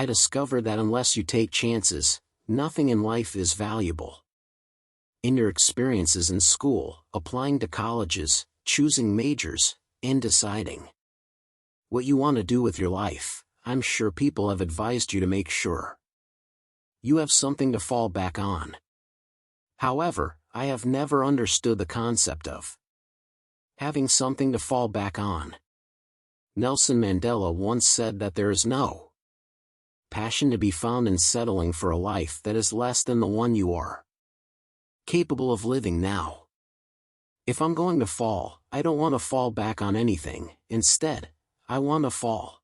I discovered that unless you take chances, nothing in life is valuable. In your experiences in school, applying to colleges, choosing majors, and deciding what you want to do with your life, I'm sure people have advised you to make sure you have something to fall back on. However, I have never understood the concept of having something to fall back on. Nelson Mandela once said that there is no passion to be found in settling for a life that is less than the one you are capable of living now. If I'm going to fall, I don't want to fall back on anything. Instead, I want to fall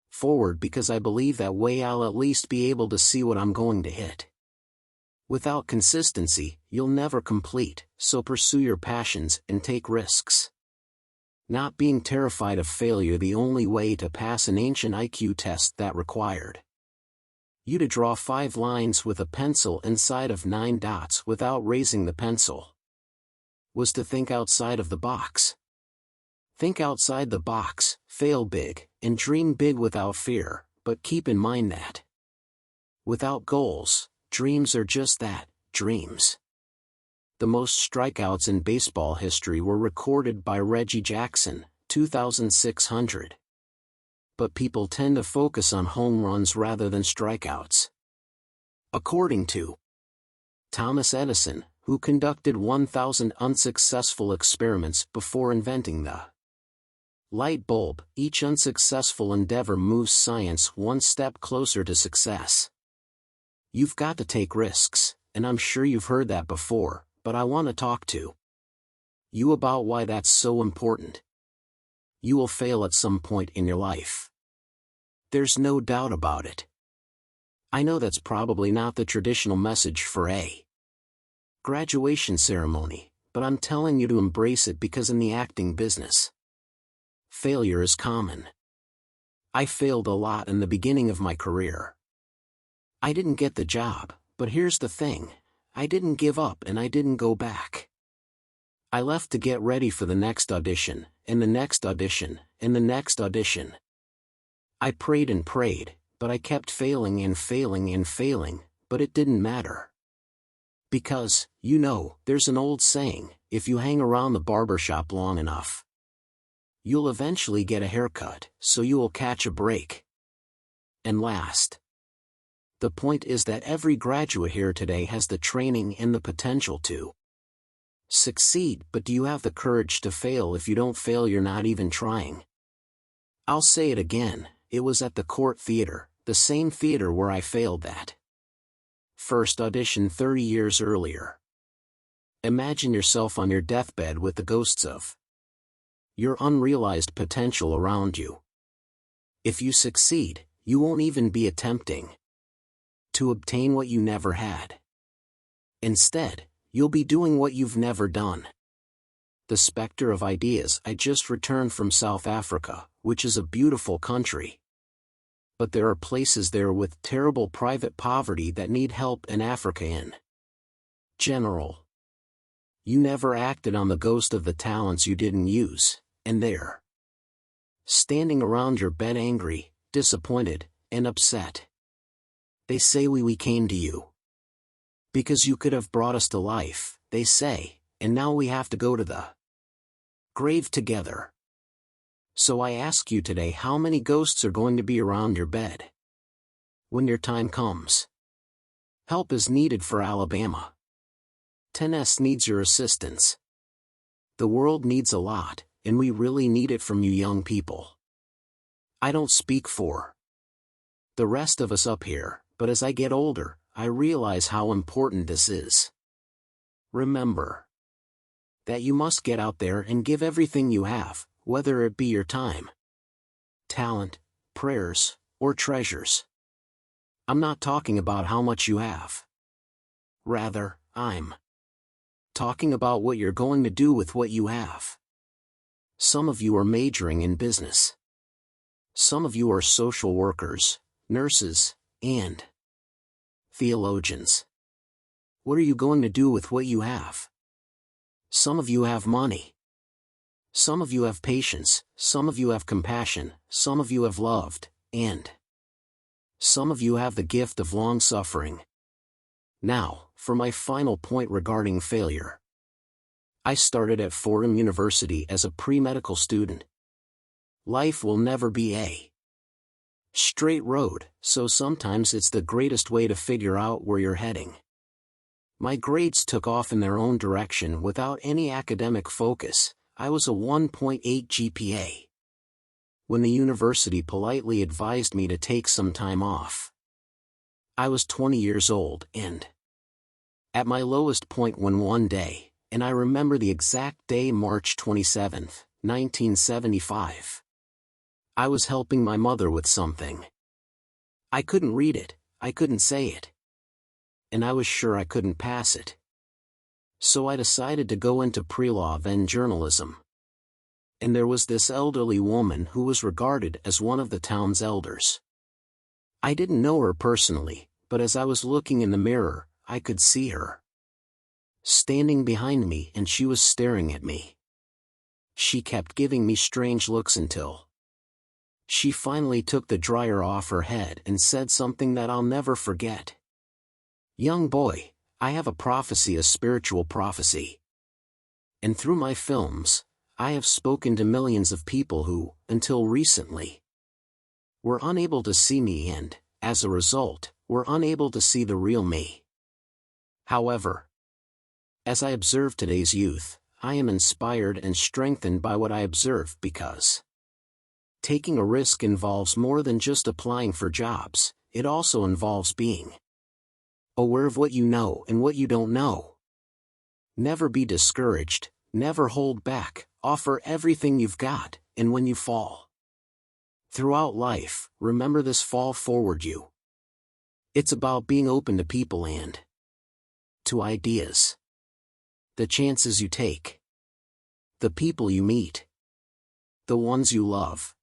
forward because I believe that way I'll at least be able to see what I'm going to hit. Without consistency, you'll never complete, so pursue your passions and take risks. Not being terrified of failure, the only way to pass an ancient IQ test that required you to draw 5 lines with a pencil inside of 9 dots without raising the pencil was to think outside of the box. Think outside the box, fail big, and dream big without fear, but keep in mind that without goals, dreams are just that, dreams. The most strikeouts in baseball history were recorded by Reggie Jackson, 2,600. But people tend to focus on home runs rather than strikeouts. According to Thomas Edison, who conducted 1,000 unsuccessful experiments before inventing the light bulb, each unsuccessful endeavor moves science one step closer to success. You've got to take risks, and I'm sure you've heard that before, but I want to talk to you about why that's so important. You will fail at some point in your life. There's no doubt about it. I know that's probably not the traditional message for a graduation ceremony, but I'm telling you to embrace it because in the acting business, failure is common. I failed a lot in the beginning of my career. I didn't get the job, but here's the thing, I didn't give up and I didn't go back. I left to get ready for the next audition, and the next audition, and the next audition. I prayed and prayed, but I kept failing and failing and failing, but it didn't matter. Because, you know, there's an old saying, if you hang around the barbershop long enough, you'll eventually get a haircut, so you will catch a break. And last, the point is that every graduate here today has the training and the potential to succeed, but do you have the courage to fail? If you don't fail, you're not even trying. I'll say it again, it was at the Court Theater, the same theater where I failed that first audition 30 years earlier. Imagine yourself on your deathbed with the ghosts of your unrealized potential around you. If you succeed, you won't even be attempting to obtain what you never had. Instead, you'll be doing what you've never done. The specter of ideas. I just returned from South Africa, which is a beautiful country. But there are places there with terrible private poverty that need help in Africa in general. You never acted on the ghost of the talents you didn't use, and they're standing around your bed angry, disappointed, and upset. They say we came to you because you could have brought us to life, they say, and now we have to go to the grave together. So I ask you today, how many ghosts are going to be around your bed when your time comes? Help is needed for Alabama. 10S needs your assistance. The world needs a lot, and we really need it from you young people. I don't speak for the rest of us up here, but as I get older, I realize how important this is. Remember that you must get out there and give everything you have, whether it be your time, talent, prayers, or treasures. I'm not talking about how much you have. Rather, I'm talking about what you're going to do with what you have. Some of you are majoring in business. Some of you are social workers, nurses, and theologians. What are you going to do with what you have? Some of you have money. Some of you have patience, some of you have compassion, some of you have loved, and Some of you have the gift of long suffering. Now, for my final point regarding failure. I started at Fordham University as a pre-medical student. Life will never be a straight road, so sometimes it's the greatest way to figure out where you're heading. My grades took off in their own direction without any academic focus. I was a 1.8 GPA. When the university politely advised me to take some time off, I was 20 years old and at my lowest point when one day, and I remember the exact day, March 27, 1975. I was helping my mother with something. I couldn't read it, I couldn't say it. And I was sure I couldn't pass it. So I decided to go into pre-law then journalism. And there was this elderly woman who was regarded as one of the town's elders. I didn't know her personally, but as I was looking in the mirror, I could see her standing behind me, and she was staring at me. She kept giving me strange looks until she finally took the dryer off her head and said something that I'll never forget. "Young boy, I have a prophecy, a spiritual prophecy. And through my films, I have spoken to millions of people who, until recently, were unable to see me and, as a result, were unable to see the real me. However, as I observe today's youth, I am inspired and strengthened by what I observe because taking a risk involves more than just applying for jobs, it also involves being aware of what you know and what you don't know. Never be discouraged, never hold back, offer everything you've got, and when you fall throughout life, remember this: fall forward you. It's about being open to people and to ideas. The chances you take, the people you meet, the ones you love.